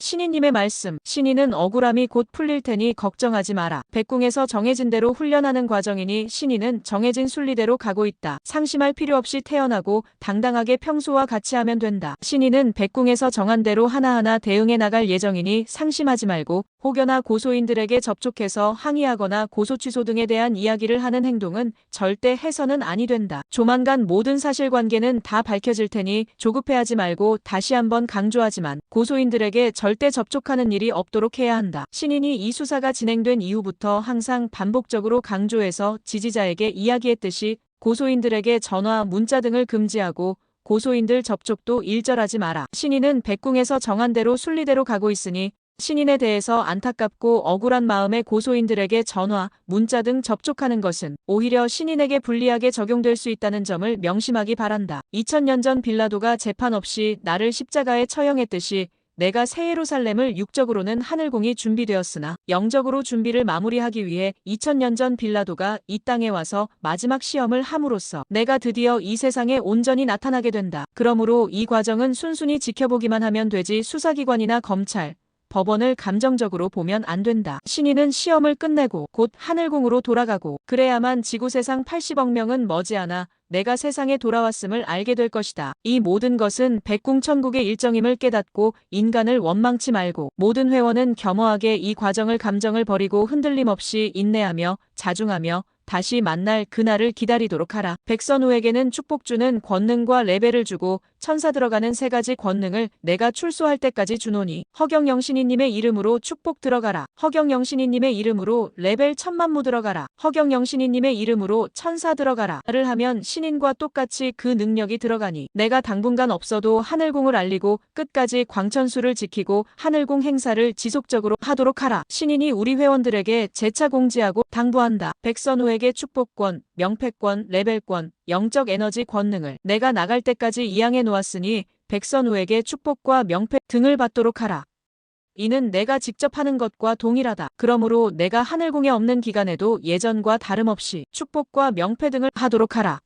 신이님의 말씀. 신이는 억울함이 곧 풀릴 테니 걱정하지 마라. 백궁에서 정해진 대로 훈련하는 과정이니 신이는 정해진 순리대로 가고 있다. 상심할 필요 없이 태어나고 당당하게 평소와 같이 하면 된다. 신이는 백궁에서 정한 대로 하나하나 대응해 나갈 예정이니 상심하지 말고 혹여나 고소인들에게 접촉해서 항의하거나 고소 취소 등에 대한 이야기를 하는 행동은 절대 해서는 아니 된다. 조만간 모든 사실관계는 다 밝혀질 테니 조급해하지 말고 다시 한번 강조하지만 고소인들에게 절대 접촉하는 일이 없도록 해야 한다. 신인이 이 수사가 진행된 이후부터 항상 반복적으로 강조해서 지지자에게 이야기했듯이 고소인들에게 전화, 문자 등을 금지하고 고소인들 접촉도 일절하지 마라. 신인은 백궁에서 정한 대로 순리대로 가고 있으니 신인에 대해서 안타깝고 억울한 마음에 고소인들에게 전화, 문자 등 접촉하는 것은 오히려 신인에게 불리하게 적용될 수 있다는 점을 명심하기 바란다. 2000년 전 빌라도가 재판 없이 나를 십자가에 처형했듯이 내가 새 예루살렘을 육적으로는 하늘궁이 준비되었으나 영적으로 준비를 마무리하기 위해 2000년 전 빌라도가 이 땅에 와서 마지막 시험을 함으로써 내가 드디어 이 세상에 온전히 나타나게 된다. 그러므로 이 과정은 순순히 지켜보기만 하면 되지 수사기관이나 검찰, 법원을 감정적으로 보면 안 된다. 신인은 시험을 끝내고 곧 하늘궁으로 돌아가고 그래야만 지구세상 80억 명은 머지않아 내가 세상에 돌아왔음을 알게 될 것이다. 이 모든 것은 백궁천국의 일정임을 깨닫고 인간을 원망치 말고 모든 회원은 겸허하게 이 과정을 감정을 버리고 흔들림 없이 인내하며 자중하며 다시 만날 그날을 기다리도록 하라. 백선우에게는 축복 주는 권능과 레벨을 주고 천사 들어가는 3가지 권능을 내가 출소할 때까지 주노니 허경영신이님의 이름으로 축복 들어가라. 허경영신이님의 이름으로 레벨 1000만무 들어가라. 허경영신이님의 이름으로 천사 들어가라. 를 하면 신인과 똑같이 그 능력이 들어가니 내가 당분간 없어도 하늘궁을 알리고 끝까지 광천수를 지키고 하늘궁 행사를 지속적으로 하도록 하라. 신인이 우리 회원들에게 재차 공지하고 당부한다. 백선우에게 축복권, 명패권, 레벨권, 영적 에너지 권능을 내가 나갈 때까지 이양해 놓았으니 백선우에게 축복과 명패 등을 받도록 하라. 이는 내가 직접 하는 것과 동일하다. 그러므로 내가 하늘궁에 없는 기간에도 예전과 다름없이 축복과 명패 등을 하도록 하라.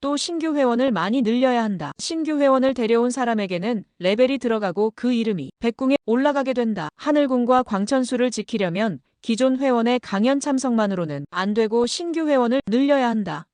또 신규 회원을 많이 늘려야 한다. 신규 회원을 데려온 사람에게는 레벨이 들어가고 그 이름이 백궁에 올라가게 된다. 하늘궁과 광천수를 지키려면 기존 회원의 강연 참석만으로는 안 되고 신규 회원을 늘려야 한다.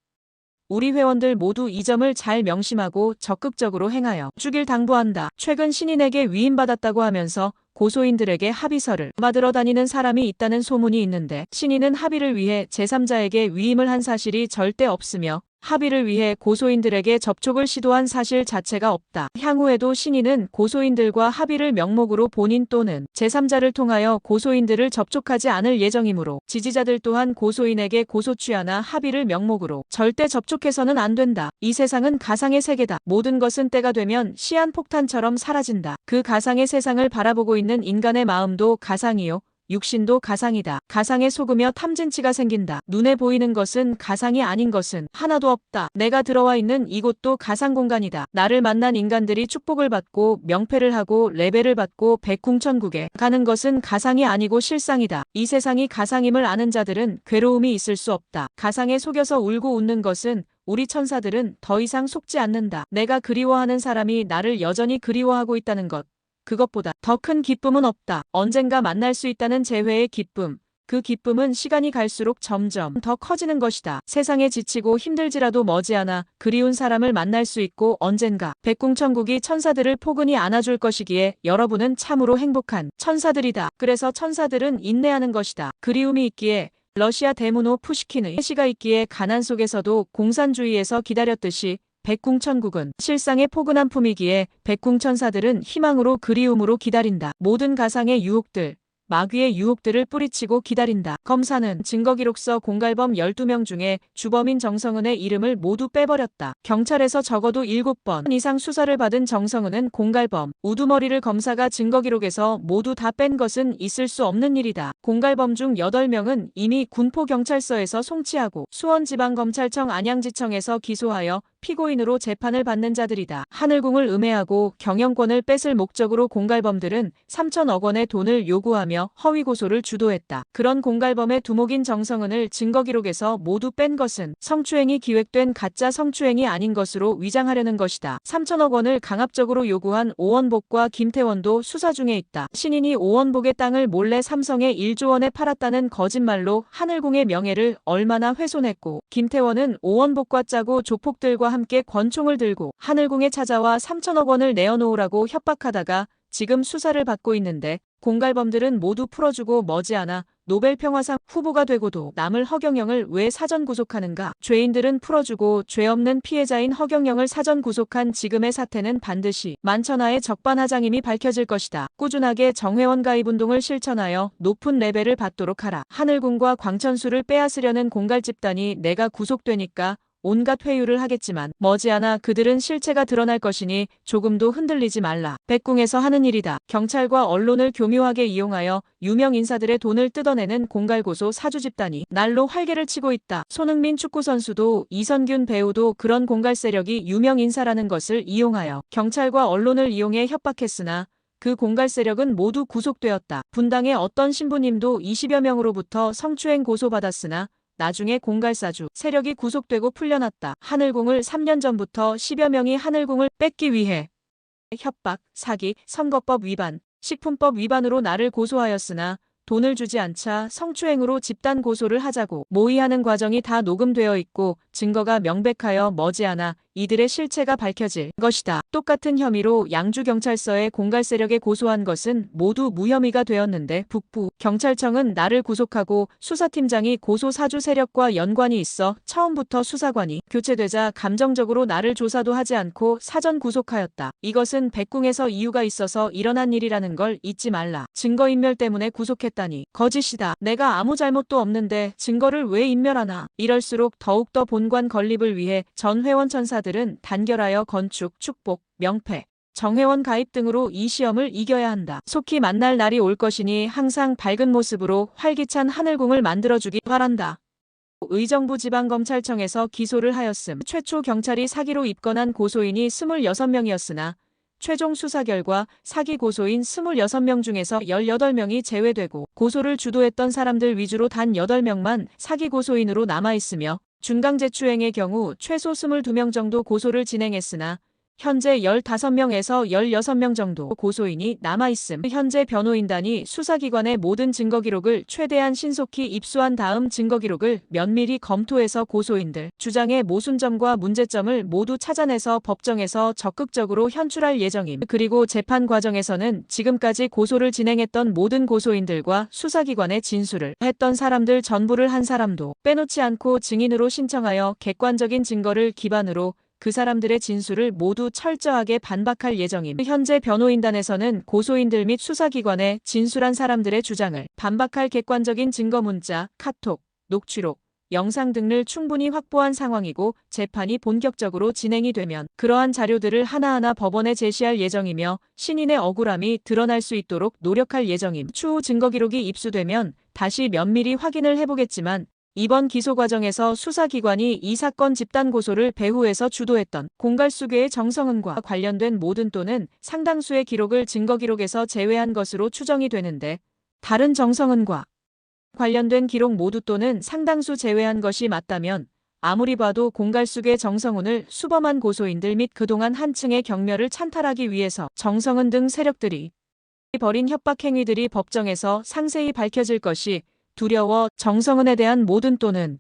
우리 회원들 모두 이 점을 잘 명심하고 적극적으로 행하여 주길 당부한다. 최근 신인에게 위임받았다고 하면서 고소인들에게 합의서를 받으러 다니는 사람이 있다는 소문이 있는데 신인은 합의를 위해 제3자에게 위임을 한 사실이 절대 없으며 합의를 위해 고소인들에게 접촉을 시도한 사실 자체가 없다. 향후에도 신인은 고소인들과 합의를 명목으로 본인 또는 제3자를 통하여 고소인들을 접촉하지 않을 예정이므로 지지자들 또한 고소인에게 고소 취하나 합의를 명목으로 절대 접촉해서는 안 된다. 이 세상은 가상의 세계다. 모든 것은 때가 되면 시한폭탄처럼 사라진다. 그 가상의 세상을 바라보고 있는 인간의 마음도 가상이요. 육신도 가상이다. 가상에 속으며 탐진치가 생긴다. 눈에 보이는 것은 가상이 아닌 것은 하나도 없다. 내가 들어와 있는 이곳도 가상 공간이다. 나를 만난 인간들이 축복을 받고 명패를 하고 레벨을 받고 백궁천국에 가는 것은 가상이 아니고 실상이다. 이 세상이 가상임을 아는 자들은 괴로움이 있을 수 없다. 가상에 속여서 울고 웃는 것은 우리 천사들은 더 이상 속지 않는다. 내가 그리워하는 사람이 나를 여전히 그리워하고 있다는 것. 그것보다 더 큰 기쁨은 없다. 언젠가 만날 수 있다는 재회의 기쁨. 그 기쁨은 시간이 갈수록 점점 더 커지는 것이다. 세상에 지치고 힘들지라도 머지않아 그리운 사람을 만날 수 있고 언젠가 백궁천국이 천사들을 포근히 안아줄 것이기에 여러분은 참으로 행복한 천사들이다. 그래서 천사들은 인내하는 것이다. 그리움이 있기에 러시아 대문호 푸시킨의 시가 있기에 가난 속에서도 공산주의에서 기다렸듯이 백궁천국은 실상의 포근한 품이기에 백궁천사들은 희망으로 그리움으로 기다린다. 모든 가상의 유혹들, 마귀의 유혹들을 뿌리치고 기다린다. 검사는 증거기록서 공갈범 12명 중에 주범인 정성은의 이름을 모두 빼버렸다. 경찰에서 적어도 7번 이상 수사를 받은 정성은은 공갈범, 우두머리를 검사가 증거기록에서 모두 다 뺀 것은 있을 수 없는 일이다. 공갈범 중 8명은 이미 군포경찰서에서 송치하고 수원지방검찰청 안양지청에서 기소하여 피고인으로 재판을 받는 자들이다. 하늘궁을 음해하고 경영권을 뺏을 목적으로 공갈범들은 3천억 원의 돈을 요구하며 허위 고소를 주도했다. 그런 공갈범의 두목인 정성은을 증거기록에서 모두 뺀 것은 성추행이 기획된 가짜 성추행이 아닌 것으로 위장하려는 것이다. 3천억 원을 강압적으로 요구한 오원복과 김태원도 수사 중에 있다. 신인이 오원복의 땅을 몰래 삼성에 1조 원에 팔았다는 거짓말로 하늘궁의 명예를 얼마나 훼손했고, 김태원은 오원복과 짜고 조폭들과 함께 권총을 들고 하늘궁에 찾아와 3천억 원을 내어놓으라고 협박하다가 지금 수사를 받고 있는데, 공갈범들은 모두 풀어주고 머지않아 노벨 평화상 후보가 되고도 남을 허경영을 왜 사전 구속하는가? 죄인들은 풀어주고 죄 없는 피해자인 허경영을 사전 구속한 지금의 사태는 반드시 만천하의 적반하장임이 밝혀질 것이다. 꾸준하게 정회원 가입운동을 실천하여 높은 레벨을 받도록 하라. 하늘궁과 광천수를 빼앗으려는 공갈 집단이 내가 구속되니까 온갖 회유를 하겠지만 머지않아 그들은 실체가 드러날 것이니 조금도 흔들리지 말라. 백궁에서 하는 일이다. 경찰과 언론을 교묘하게 이용하여 유명 인사들의 돈을 뜯어내는 공갈고소 사주 집단이 날로 활개를 치고 있다. 손흥민 축구선수도 이선균 배우도 그런 공갈 세력이 유명 인사라는 것을 이용하여 경찰과 언론을 이용해 협박했으나 그 공갈 세력은 모두 구속되었다. 분당의 어떤 신부님도 20여 명으로부터 성추행 고소받았으나 나중에 공갈사주 세력이 구속되고 풀려났다. 하늘궁을 3년 전부터 10여 명이 하늘궁을 뺏기 위해 협박, 사기, 선거법 위반, 식품법 위반으로 나를 고소하였으나 돈을 주지 않자 성추행으로 집단 고소를 하자고 모의하는 과정이 다 녹음되어 있고 증거가 명백하여 머지않아 이들의 실체가 밝혀질 것이다. 똑같은 혐의로 양주경찰서에 공갈 세력에 고소한 것은 모두 무혐의가 되었는데 북부 경찰청은 나를 구속하고 수사팀장이 고소 사주 세력과 연관이 있어 처음부터 수사관이 교체되자 감정적으로 나를 조사도 하지 않고 사전 구속하였다. 이것은 백궁에서 이유가 있어서 일어난 일이라는 걸 잊지 말라. 증거인멸 때문에 구속했다니 거짓이다. 내가 아무 잘못도 없는데 증거를 왜 인멸하나. 이럴수록 더욱더 본관 건립을 위해 전 회원 천사들은 단결하여 건축, 축복, 명패, 정회원 가입 등으로 이 시험을 이겨야 한다. 속히 만날 날이 올 것이니 항상 밝은 모습으로 활기찬 하늘궁을 만들어주기 바란다. 의정부 지방검찰청에서 기소를 하였음. 최초 경찰이 사기로 입건한 고소인이 26명이었으나 최종 수사 결과 사기 고소인 26명 중에서 18명이 제외되고 고소를 주도했던 사람들 위주로 단 8명만 사기 고소인으로 남아있으며 중강제추행의 경우 최소 22명 정도 고소를 진행했으나 현재 15명에서 16명 정도 고소인이 남아있음. 현재 변호인단이 수사기관의 모든 증거기록을 최대한 신속히 입수한 다음 증거기록을 면밀히 검토해서 고소인들 주장의 모순점과 문제점을 모두 찾아내서 법정에서 적극적으로 현출할 예정임. 그리고 재판 과정에서는 지금까지 고소를 진행했던 모든 고소인들과 수사기관의 진술을 했던 사람들 전부를 한 사람도 빼놓지 않고 증인으로 신청하여 객관적인 증거를 기반으로 그 사람들의 진술을 모두 철저하게 반박할 예정임. 현재 변호인단에서는 고소인들 및 수사기관에 진술한 사람들의 주장을 반박할 객관적인 증거 문자, 카톡, 녹취록, 영상 등을 충분히 확보한 상황이고 재판이 본격적으로 진행이 되면 그러한 자료들을 하나하나 법원에 제시할 예정이며 신인의 억울함이 드러날 수 있도록 노력할 예정임. 추후 증거기록이 입수되면 다시 면밀히 확인을 해보겠지만 이번 기소 과정에서 수사기관이 이 사건 집단 고소를 배후에서 주도했던 공갈수계의 정성은과 관련된 모든 또는 상당수의 기록을 증거기록에서 제외한 것으로 추정이 되는데 다른 정성은과 관련된 기록 모두 또는 상당수 제외한 것이 맞다면 아무리 봐도 공갈수계 정성은을 수범한 고소인들 및 그동안 한층의 경멸을 찬탈하기 위해서 정성은 등 세력들이 벌인 협박 행위들이 법정에서 상세히 밝혀질 것이 두려워 정성은에 대한 모든 또는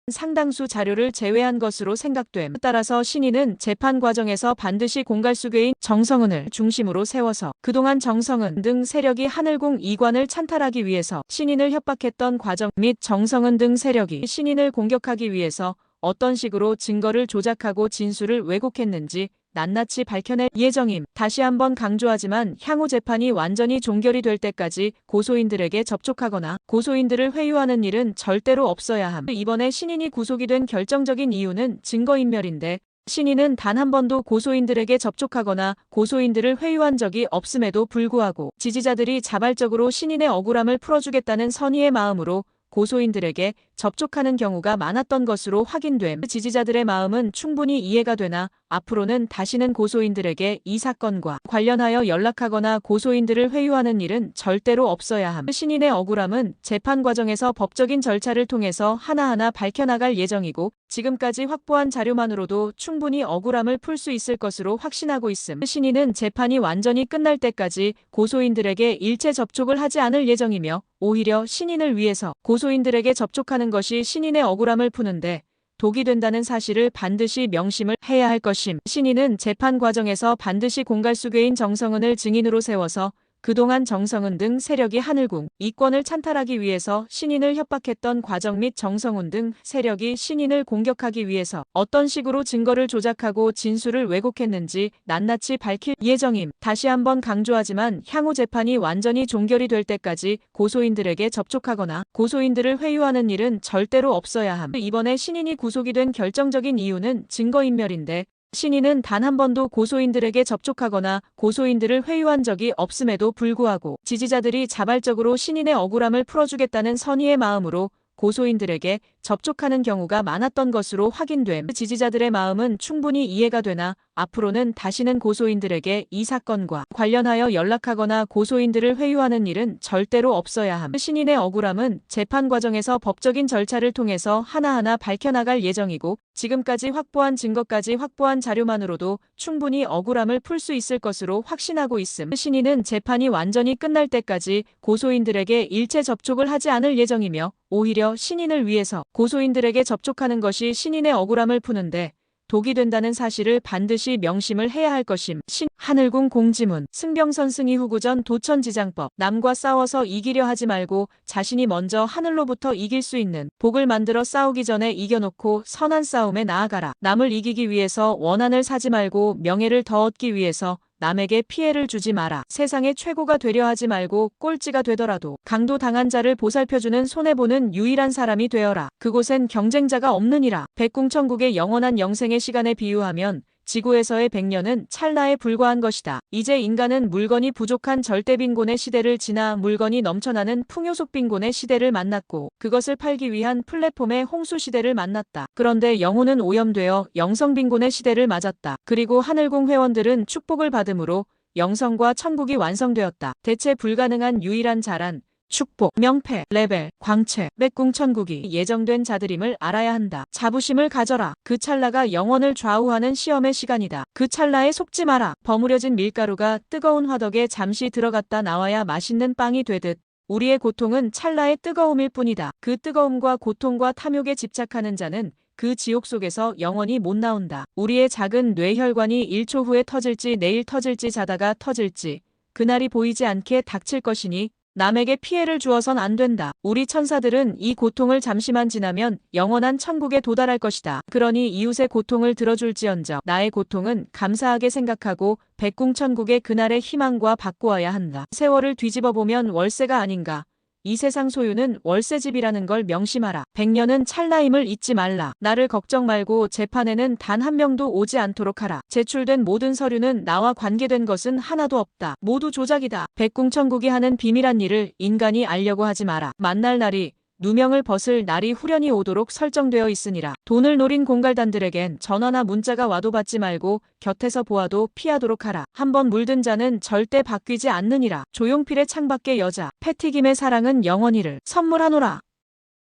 상당수 자료를 제외한 것으로 생각됨. 따라서 신인은 재판 과정에서 반드시 공갈수계인 정성은을 중심으로 세워서 그동안 정성은 등 세력이 하늘궁 이관을 찬탈하기 위해서 신인을 협박했던 과정 및 정성은 등 세력이 신인을 공격하기 위해서 어떤 식으로 증거를 조작하고 진술을 왜곡했는지 낱낱이 밝혀낼 예정임. 다시 한번 강조하지만 향후 재판이 완전히 종결이 될 때까지 고소인들에게 접촉하거나 고소인들을 회유하는 일은 절대로 없어야 함. 이번에 신인이 구속이 된 결정적인 이유는 증거인멸인데 신인은 단 한 번도 고소인들에게 접촉하거나 고소인들을 회유한 적이 없음에도 불구하고 지지자들이 자발적으로 신인의 억울함을 풀어주겠다는 선의의 마음으로 고소인들에게 접촉하는 경우가 많았던 것으로 확인됨. 지지자들의 마음은 충분히 이해가 되나 앞으로는 다시는 고소인들에게 이 사건과 관련하여 연락하거나 고소인들을 회유하는 일은 절대로 없어야 함. 신인의 억울함은 재판 과정에서 법적인 절차를 통해서 하나하나 밝혀나갈 예정이고 지금까지 확보한 자료만으로도 충분히 억울함을 풀 수 있을 것으로 확신하고 있음. 신인은 재판이 완전히 끝날 때까지 고소인들에게 일체 접촉을 하지 않을 예정이며 오히려 신인을 위해서 고소인들에게 접촉하는 것이 신인의 억울함을 푸는데 독이 된다는 사실을 반드시 명심을 해야 할 것임. 신인은 재판 과정에서 반드시 공갈수괴인 정성은을 증인으로 세워서 그동안 정성은 등 세력이 하늘궁 이권을 찬탈하기 위해서 신인을 협박했던 과정 및 정성훈 등 세력이 신인을 공격하기 위해서 어떤 식으로 증거를 조작하고 진술을 왜곡했는지 낱낱이 밝힐 예정임. 다시 한번 강조하지만 향후 재판이 완전히 종결이 될 때까지 고소인들에게 접촉하거나 고소인들을 회유하는 일은 절대로 없어야 함. 이번에 신인이 구속이 된 결정적인 이유는 증거인멸인데 신인은 단 한 번도 고소인들에게 접촉하거나 고소인들을 회유한 적이 없음에도 불구하고 지지자들이 자발적으로 신인의 억울함을 풀어주겠다는 선의의 마음으로 고소인들에게 접촉하는 경우가 많았던 것으로 확인됨. 지지자들의 마음은 충분히 이해가 되나 앞으로는 다시는 고소인들에게 이 사건과 관련하여 연락하거나 고소인들을 회유하는 일은 절대로 없어야 함. 신인의 억울함은 재판 과정에서 법적인 절차를 통해서 하나하나 밝혀나갈 예정이고 지금까지 확보한 증거까지 확보한 자료만으로도 충분히 억울함을 풀 수 있을 것으로 확신하고 있음. 신인은 재판이 완전히 끝날 때까지 고소인들에게 일체 접촉을 하지 않을 예정이며 오히려 신인을 위해서 고소인들에게 접촉하는 것이 신인의 억울함을 푸는데 독이 된다는 사실을 반드시 명심을 해야 할 것임. 하늘궁 공지문 승병선 승이 후구전 도천지장법 남과 싸워서 이기려 하지 말고 자신이 먼저 하늘로부터 이길 수 있는 복을 만들어 싸우기 전에 이겨놓고 선한 싸움에 나아가라. 남을 이기기 위해서 원한을 사지 말고 명예를 더 얻기 위해서 남에게 피해를 주지 마라. 세상의 최고가 되려 하지 말고 꼴찌가 되더라도 강도 당한 자를 보살펴주는 손해보는 유일한 사람이 되어라. 그곳엔 경쟁자가 없느니라. 백궁천국의 영원한 영생의 시간에 비유하면 지구에서의 100년은 찰나에 불과한 것이다. 이제 인간은 물건이 부족한 절대빈곤의 시대를 지나 물건이 넘쳐나는 풍요속빈곤의 시대를 만났고 그것을 팔기 위한 플랫폼의 홍수시대를 만났다. 그런데 영혼은 오염되어 영성빈곤의 시대를 맞았다. 그리고 하늘궁 회원들은 축복을 받음으로 영성과 천국이 완성되었다. 대체 불가능한 유일한 자란 축복, 명패, 레벨, 광채, 백궁천국이 예정된 자들임을 알아야 한다. 자부심을 가져라. 그 찰나가 영혼을 좌우하는 시험의 시간이다. 그 찰나에 속지 마라. 버무려진 밀가루가 뜨거운 화덕에 잠시 들어갔다 나와야 맛있는 빵이 되듯 우리의 고통은 찰나의 뜨거움일 뿐이다. 그 뜨거움과 고통과 탐욕에 집착하는 자는 그 지옥 속에서 영원히 못 나온다. 우리의 작은 뇌혈관이 1초 후에 터질지 내일 터질지 자다가 터질지 그날이 보이지 않게 닥칠 것이니 남에게 피해를 주어선 안 된다. 우리 천사들은 이 고통을 잠시만 지나면 영원한 천국에 도달할 것이다. 그러니 이웃의 고통을 들어줄지언정 나의 고통은 감사하게 생각하고 백궁천국의 그날의 희망과 바꾸어야 한다. 세월을 뒤집어 보면 월세가 아닌가. 이 세상 소유는 월세집이라는 걸 명심하라. 100년은 찰나임을 잊지 말라. 나를 걱정 말고 재판에는 단 한 명도 오지 않도록 하라. 제출된 모든 서류는 나와 관계된 것은 하나도 없다. 모두 조작이다. 백궁천국이 하는 비밀한 일을 인간이 알려고 하지 마라. 만날 날이 누명을 벗을 날이 후련히 오도록 설정되어 있으니라. 돈을 노린 공갈단들에겐 전화나 문자가 와도 받지 말고 곁에서 보아도 피하도록 하라. 한번 물든 자는 절대 바뀌지 않느니라. 조용필의 창밖의 여자, 패티김의 사랑은 영원히를 선물하노라.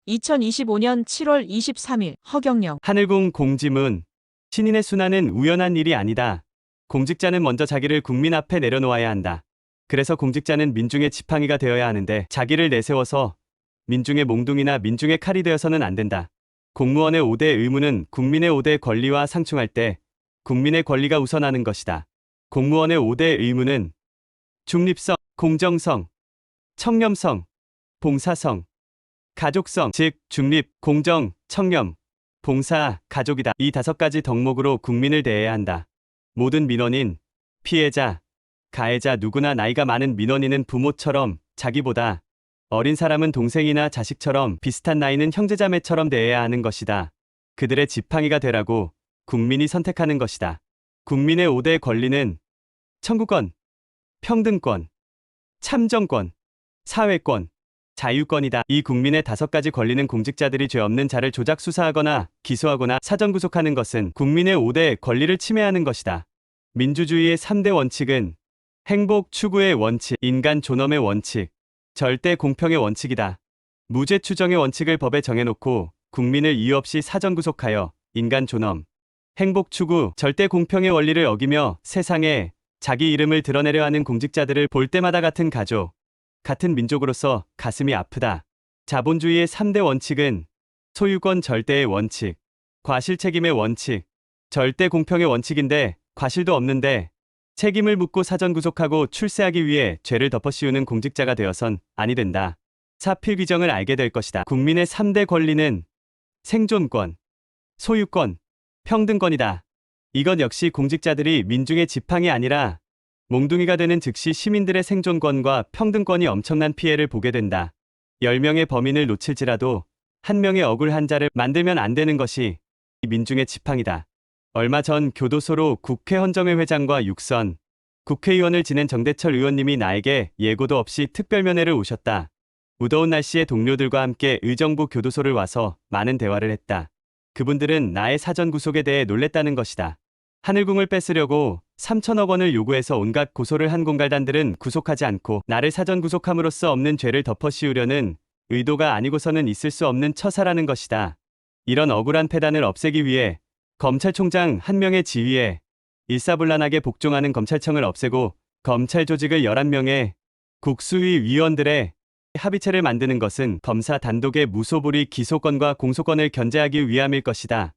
2025년 7월 23일 허경영. 하늘궁 공지문 신인의 순환은 우연한 일이 아니다. 공직자는 먼저 자기를 국민 앞에 내려놓아야 한다. 그래서 공직자는 민중의 지팡이가 되어야 하는데 자기를 내세워서 민중의 몽둥이나 민중의 칼이 되어서는 안 된다. 공무원의 5대 의무는 국민의 5대 권리와 상충할 때 국민의 권리가 우선하는 것이다. 공무원의 5대 의무는 중립성, 공정성, 청렴성, 봉사성, 가족성, 즉 중립, 공정, 청렴, 봉사, 가족이다. 이 5가지 덕목으로 국민을 대해야 한다. 모든 민원인, 피해자, 가해자 누구나 나이가 많은 민원인은 부모처럼 자기보다 어린 사람은 동생이나 자식처럼 비슷한 나이는 형제자매처럼 대해야 하는 것이다. 그들의 지팡이가 되라고 국민이 선택하는 것이다. 국민의 5대 권리는 청구권, 평등권, 참정권, 사회권, 자유권이다. 이 국민의 5가지 권리는 공직자들이 죄 없는 자를 조작 수사하거나 기소하거나 사전 구속하는 것은 국민의 5대 권리를 침해하는 것이다. 민주주의의 3대 원칙은 행복 추구의 원칙, 인간 존엄의 원칙, 절대 공평의 원칙이다. 무죄 추정의 원칙을 법에 정해놓고 국민을 이유 없이 사전 구속하여 인간 존엄, 행복 추구, 절대 공평의 원리를 어기며 세상에 자기 이름을 드러내려 하는 공직자들을 볼 때마다 같은 가족, 같은 민족으로서 가슴이 아프다. 자본주의의 3대 원칙은 소유권 절대의 원칙, 과실책임의 원칙, 절대 공평의 원칙인데 과실도 없는데 책임을 묻고 사전 구속하고 출세하기 위해 죄를 덮어씌우는 공직자가 되어선 아니 된다. 사필 규정을 알게 될 것이다. 국민의 3대 권리는 생존권, 소유권, 평등권이다. 이것 역시 공직자들이 민중의 지팡이 아니라 몽둥이가 되는 즉시 시민들의 생존권과 평등권이 엄청난 피해를 보게 된다. 10명의 범인을 놓칠지라도 1명의 억울한 자를 만들면 안 되는 것이 민중의 지팡이다. 얼마 전 교도소로 국회 헌정회 회장과 육선 국회의원을 지낸 정대철 의원님이 나에게 예고도 없이 특별면회를 오셨다. 무더운 날씨에 동료들과 함께 의정부 교도소를 와서 많은 대화를 했다. 그분들은 나의 사전 구속에 대해 놀랬다는 것이다. 하늘궁을 뺏으려고 3천억 원을 요구해서 온갖 고소를 한 공갈단들은 구속하지 않고 나를 사전 구속함으로써 없는 죄를 덮어씌우려는 의도가 아니고서는 있을 수 없는 처사라는 것이다. 이런 억울한 패단을 없애기 위해 검찰총장 1명의 지휘에 일사불란하게 복종하는 검찰청을 없애고 검찰 조직을 11명의 국수위 위원들의 합의체를 만드는 것은 검사 단독의 무소불위 기소권과 공소권을 견제하기 위함일 것이다.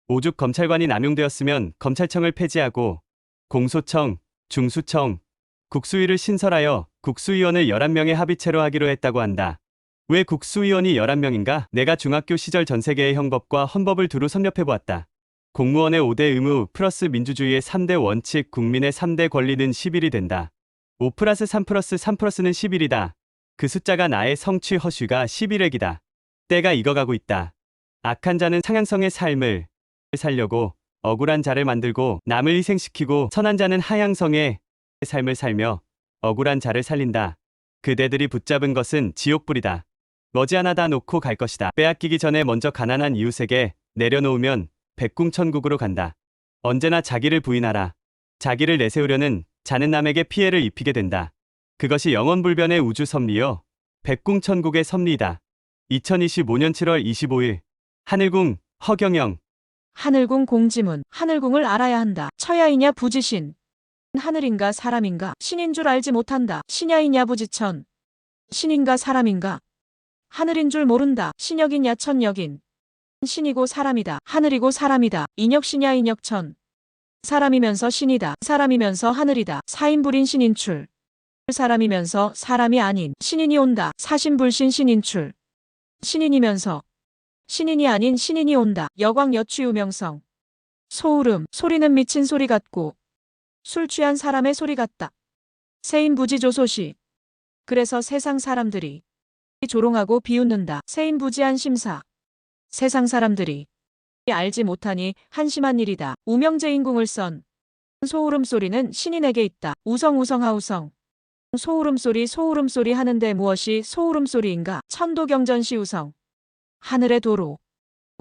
오죽 검찰관이 남용되었으면 검찰청을 폐지하고 공소청, 중수청, 국수위를 신설하여 국수위원을 11명의 합의체로 하기로 했다고 한다. 왜 국수위원이 11명인가? 내가 중학교 시절 전 세계의 형법과 헌법을 두루 섭렵해보았다. 공무원의 5대 의무 플러스 민주주의의 3대 원칙, 국민의 3대 권리는 11이 된다. 5 플러스 3 플러스 3 플러스는 11이다. 그 숫자가 나의 성취 허쉬가 11액이다. 때가 익어가고 있다. 악한 자는 상향성의 삶을 살려고 억울한 자를 만들고 남을 희생시키고 선한 자는 하향성의 삶을 살며 억울한 자를 살린다. 그대들이 붙잡은 것은 지옥불이다. 머지않아 다 놓고 갈 것이다. 빼앗기기 전에 먼저 가난한 이웃에게 내려놓으면 백궁천국으로 간다. 언제나 자기를 부인하라. 자기를 내세우려는 자는 남에게 피해를 입히게 된다. 그것이 영원불변의 우주 섭리요 백궁천국의 섭리이다. 2025년 7월 25일 하늘궁 허경영. 하늘궁 공지문. 하늘궁을 알아야 한다. 처야이냐 부지신. 하늘인가 사람인가. 신인 줄 알지 못한다. 신야이냐 부지천. 신인가 사람인가. 하늘인 줄 모른다. 신역이냐 천역인. 신이고 사람이다. 하늘이고 사람이다. 인역시냐 인역천. 사람이면서 신이다. 사람이면서 하늘이다. 사인불인 신인출. 사람이면서 사람이 아닌 신인이 온다. 사신불신 신인출. 신인이면서 신인이 아닌 신인이 온다. 여광여취유명성. 소울음. 소리는 미친 소리 같고 술 취한 사람의 소리 같다. 세인부지조소시. 그래서 세상 사람들이 조롱하고 비웃는다. 세인부지한 심사. 세상 사람들이 알지 못하니 한심한 일이다. 우명제인궁을 선. 소울음 소리는 신인에게 있다. 우성우성하우성. 소울음소리 하는데 무엇이 소울음소리인가? 천도경전시우성. 하늘의 도로.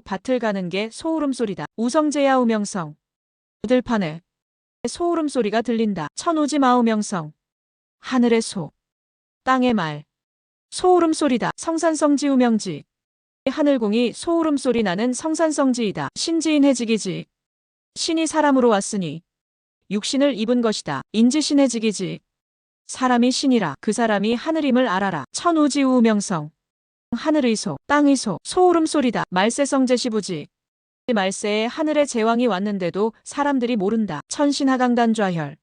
밭을 가는 게 소울음소리다. 우성제야 우명성. 들판에 소울음소리가 들린다. 천우지마우명성. 하늘의 소. 땅의 말. 소울음소리다. 성산성지우명지. 하늘궁이 소울음소리 나는 성산성지이다. 신지인해지기지. 신이 사람으로 왔으니 육신을 입은 것이다. 인지신해지기지. 사람이 신이라 그 사람이 하늘임을 알아라. 천우지우명성. 하늘의 소, 땅의 소, 소울음소리다. 말세성제시부지. 말세에 하늘의 제왕이 왔는데도 사람들이 모른다. 천신하강단좌혈.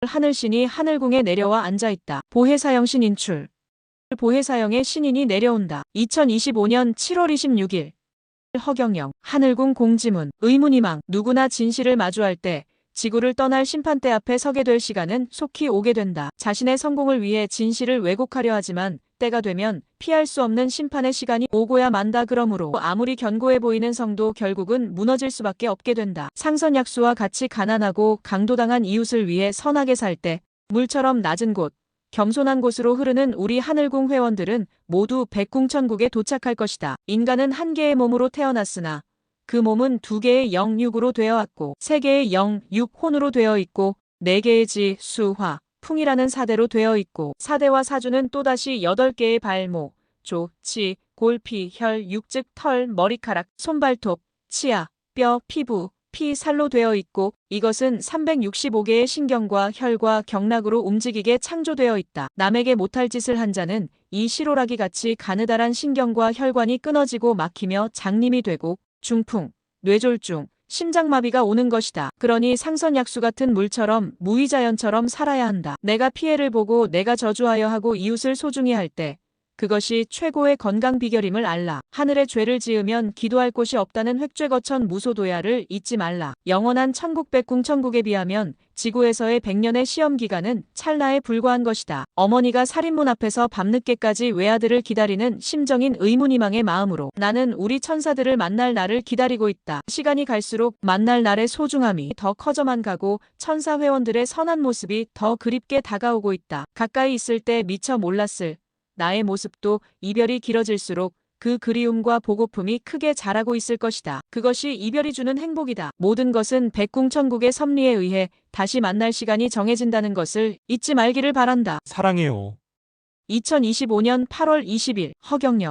하늘신이 하늘궁에 내려와 앉아있다. 보혜사형신 인출. 보혜사형의 신인이 내려온다. 2025년 7월 26일. 허경영. 하늘궁 공지문. 의문희망. 누구나 진실을 마주할 때 지구를 떠날 심판대 앞에 서게 될 시간은 속히 오게 된다. 자신의 성공을 위해 진실을 왜곡하려 하지만 때가 되면 피할 수 없는 심판의 시간이 오고야 만다. 그러므로 아무리 견고해 보이는 성도 결국은 무너질 수밖에 없게 된다. 상선약수와 같이 가난하고 강도당한 이웃을 위해 선하게 살 때 물처럼 낮은 곳, 겸손한 곳으로 흐르는 우리 하늘궁 회원들은 모두 백궁천국에 도착할 것이다. 인간은 한 개의 몸으로 태어났으나 그 몸은 두 개의 영육으로 되어 왔고 세 개의 영육혼으로 되어 있고 네 개의 지, 수, 화, 풍이라는 사대로 되어 있고 사대와 사주는 또다시 8개의 발목, 조, 치, 골, 피, 혈, 육, 즉 털, 머리카락, 손발톱, 치아, 뼈, 피부, 피, 살로 되어 있고 이것은 365개의 신경과 혈과 경락으로 움직이게 창조되어 있다. 남에게 못할 짓을 한 자는 이 실오라기 같이 가느다란 신경과 혈관이 끊어지고 막히며 장님이 되고 중풍, 뇌졸중, 심장마비가 오는 것이다. 그러니 상선약수 같은 물처럼 무의자연처럼 살아야 한다. 내가 피해를 보고 내가 저주하여 하고 이웃을 소중히 할 때 그것이 최고의 건강 비결임을 알라. 하늘에 죄를 지으면 기도할 곳이 없다는 획죄거천 무소도야를 잊지 말라. 영원한 천국 백궁 천국에 비하면 지구에서의 100년의 시험 기간은 찰나에 불과한 것이다. 어머니가 살인문 앞에서 밤늦게까지 외아들을 기다리는 심정인 의문희망의 마음으로 나는 우리 천사들을 만날 날을 기다리고 있다. 시간이 갈수록 만날 날의 소중함이 더 커져만 가고 천사 회원들의 선한 모습이 더 그립게 다가오고 있다. 가까이 있을 때 미처 몰랐을 나의 모습도 이별이 길어질수록 그 그리움과 보고픔이 크게 자라고 있을 것이다. 그것이 이별이 주는 행복이다. 모든 것은 백궁천국의 섭리에 의해 다시 만날 시간이 정해진다는 것을 잊지 말기를 바란다. 사랑해요. 2025년 8월 20일 허경영